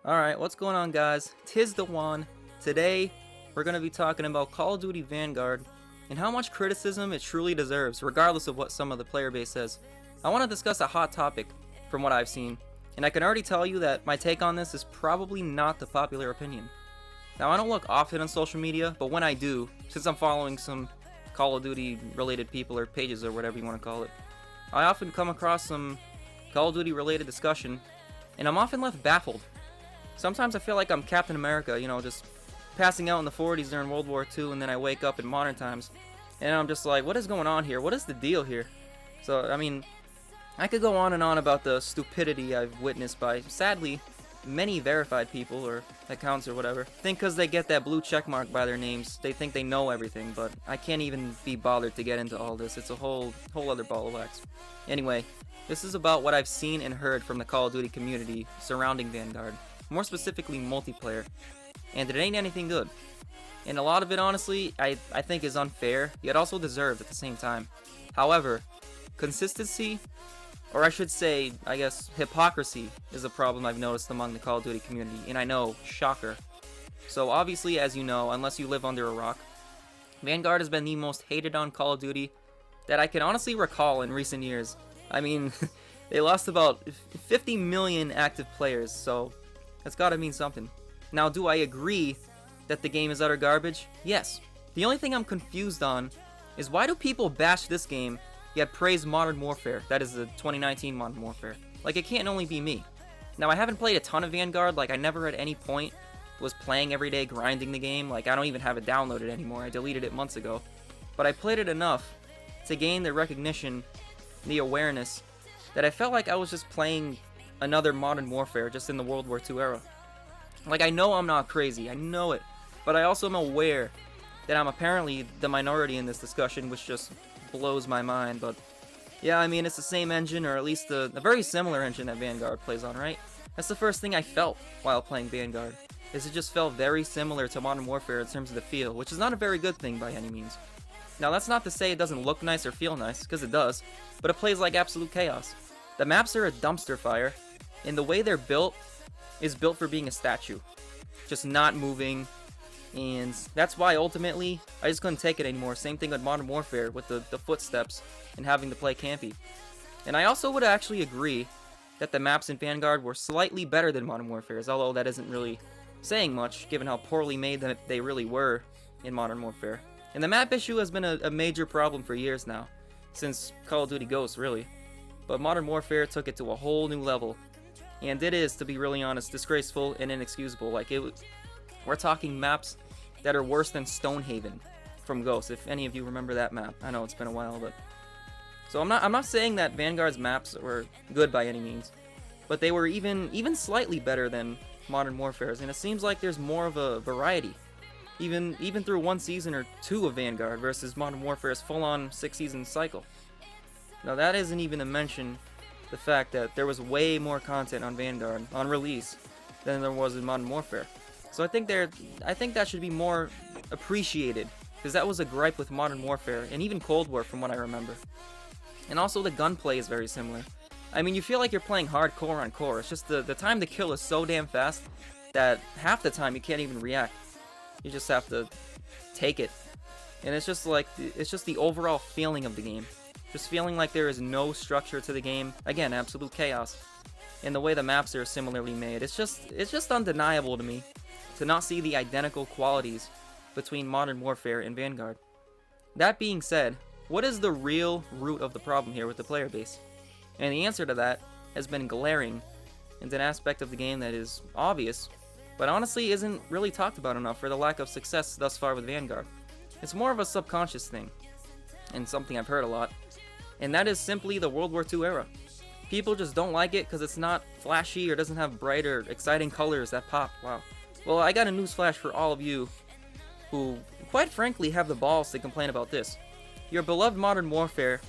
Alright, what's going on, guys? Tis the one. Today, we're going to be talking about Call of Duty Vanguard and how much criticism it truly deserves, regardless of what some of the player base says. I want to discuss a hot topic from what I've seen, and I can already tell you that my take on this is probably not the popular opinion. Now, I don't look often on social media, but when I do, since I'm following some Call of Duty related people or pages or whatever you want to call it, I often come across some Call of Duty related discussion, and I'm often left baffled. Sometimes I feel like I'm Captain America, just passing out in the 40s during World War II, and then I wake up in modern times, and I'm just like, what is going on here? What is the deal here? So, I could go on and on about the stupidity I've witnessed by, sadly, many verified people, or accounts or whatever, think because they get that blue check mark by their names, they think they know everything, but I can't even be bothered to get into all this. It's a whole other ball of wax. Anyway, this is about what I've seen and heard from the Call of Duty community surrounding Vanguard. More specifically multiplayer, and it ain't anything good. And a lot of it, honestly, I think is unfair, yet also deserved at the same time. However, consistency, or I should say, I guess, hypocrisy, is a problem I've noticed among the Call of Duty community, and I know, shocker. So obviously, as you know, unless you live under a rock, Vanguard has been the most hated on Call of Duty that I can honestly recall in recent years. I mean, they lost about 50 million active players, so that's gotta mean something. Now, do I agree that the game is utter garbage? Yes. The only thing I'm confused on is why do people bash this game yet praise Modern Warfare? That is the 2019 Modern Warfare. Like, it can't only be me. Now, I haven't played a ton of Vanguard. Like, I never at any point was playing every day, grinding the game. Like, I don't even have it downloaded anymore. I deleted it months ago. But I played it enough to gain the recognition, the awareness, that I felt like I was just playing another Modern Warfare just in the World War II era. Like, I know I'm not crazy, I know it, but I also am aware that I'm apparently the minority in this discussion, which just blows my mind. But yeah, I mean, it's the same engine, or at least a very similar engine that Vanguard plays on, right? That's the first thing I felt while playing Vanguard, is it just felt very similar to Modern Warfare in terms of the feel, which is not a very good thing by any means. Now, that's not to say it doesn't look nice or feel nice, because it does, but it plays like absolute chaos. The maps are a dumpster fire, and the way they're built is built for being a statue, just not moving, and that's why ultimately I just couldn't take it anymore. Same thing with Modern Warfare with the footsteps and having to play campy. And I also would actually agree that the maps in Vanguard were slightly better than Modern Warfare's, although that isn't really saying much given how poorly made they really were in Modern Warfare. And the map issue has been a major problem for years now, since Call of Duty Ghosts, really. But Modern Warfare took it to a whole new level. And it is, to be really honest, disgraceful and inexcusable. Like, we're talking maps that are worse than Stonehaven from Ghosts, if any of you remember that map. I know it's been a while, but... So I'm not saying that Vanguard's maps were good by any means, but they were even slightly better than Modern Warfare's, and it seems like there's more of a variety. Even through one season or two of Vanguard versus Modern Warfare's full-on 6-season cycle. Now, that isn't even to mention the fact that there was way more content on Vanguard on release than there was in Modern Warfare. So I think that should be more appreciated, because that was a gripe with Modern Warfare and even Cold War from what I remember. And also the gunplay is very similar. I mean, you feel like you're playing hardcore on core. It's just the time to kill is so damn fast that half the time you can't even react. You just have to take it. And it's just the overall feeling of the game. Just feeling like there is no structure to the game. Again, absolute chaos. And the way the maps are similarly made. It's just undeniable to me to not see the identical qualities between Modern Warfare and Vanguard. That being said, what is the real root of the problem here with the player base? And the answer to that has been glaring, and an aspect of the game that is obvious, but honestly isn't really talked about enough for the lack of success thus far with Vanguard. It's more of a subconscious thing, and something I've heard a lot, and that is simply the World War II era. People just don't like it because it's not flashy or doesn't have bright or exciting colors that pop. Wow. Well, I got a newsflash for all of you who, quite frankly, have the balls to complain about this. Your beloved Modern Warfare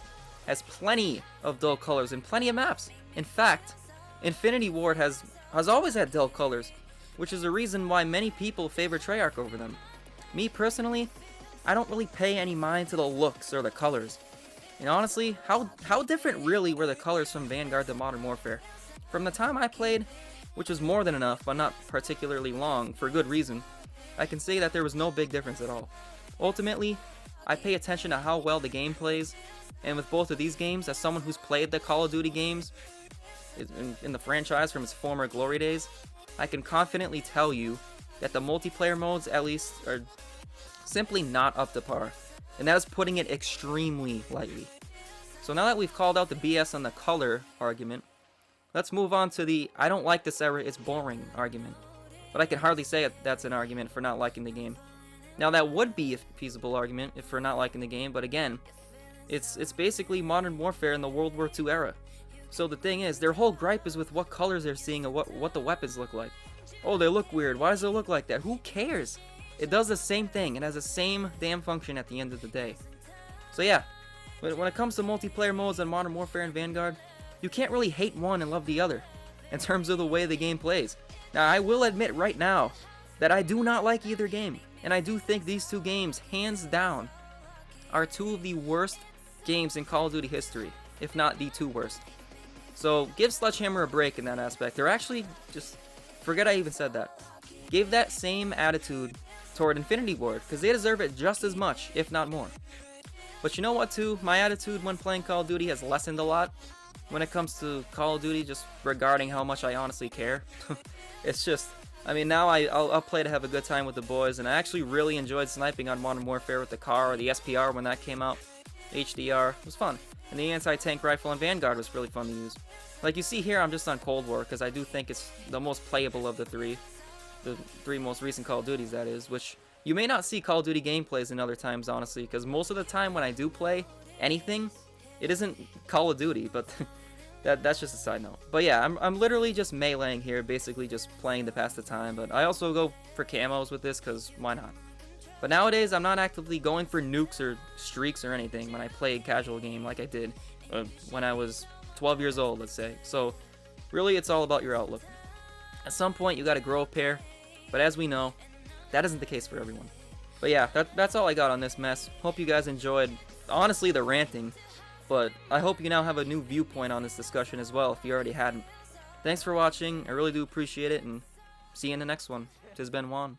has plenty of dull colors and plenty of maps. In fact, Infinity Ward has always had dull colors, which is the reason why many people favor Treyarch over them. Me personally, I don't really pay any mind to the looks or the colors. And honestly, how different really were the colors from Vanguard to Modern Warfare? From the time I played, which was more than enough, but not particularly long, for good reason, I can say that there was no big difference at all. Ultimately, I pay attention to how well the game plays, and with both of these games, as someone who's played the Call of Duty games in the franchise from its former glory days, I can confidently tell you that the multiplayer modes, at least, are simply not up to par, and that is putting it extremely lightly. So now that we've called out the BS on the color argument, let's move on to the I don't like this era, it's boring argument. But I can hardly say that's an argument for not liking the game. Now that would be a feasible argument if for not liking the game, but again, it's basically Modern Warfare in the World War II era. So the thing is, their whole gripe is with what colors they're seeing and what the weapons look like. Oh, they look weird. Why does it look like that? Who cares? It does the same thing. It has the same damn function at the end of the day. So yeah, when it comes to multiplayer modes on Modern Warfare and Vanguard, you can't really hate one and love the other in terms of the way the game plays. Now, I will admit right now that I do not like either game, and I do think these two games, hands down, are two of the worst games in Call of Duty history, if not the two worst. So give Sledgehammer a break in that aspect, or actually just forget I even said that. Give that same attitude toward Infinity Ward, because they deserve it just as much, if not more. But you know what too, my attitude when playing Call of Duty has lessened a lot when it comes to Call of Duty, just regarding how much I honestly care. It's just, I mean, now I'll play to have a good time with the boys, and I actually really enjoyed sniping on Modern Warfare with the car, or the SPR when that came out. HDR, it was fun. And the anti-tank rifle on Vanguard was really fun to use. Like you see here, I'm just on Cold War, because I do think it's the most playable of the three most recent Call of Duties, that is, which you may not see Call of Duty gameplays in other times, honestly, because most of the time when I do play anything, it isn't Call of Duty, but that's just a side note. But yeah, I'm literally just meleeing here, basically just playing to pass the time, but I also go for camos with this, because why not? But nowadays, I'm not actively going for nukes or streaks or anything when I play a casual game like I did when I was 12 years old, let's say. So really, it's all about your outlook. At some point, you got to grow a pair, but as we know, that isn't the case for everyone. But yeah, that's all I got on this mess. Hope you guys enjoyed, honestly, the ranting, but I hope you now have a new viewpoint on this discussion as well, if you already hadn't. Thanks for watching, I really do appreciate it, and see you in the next one. Tis been Juan.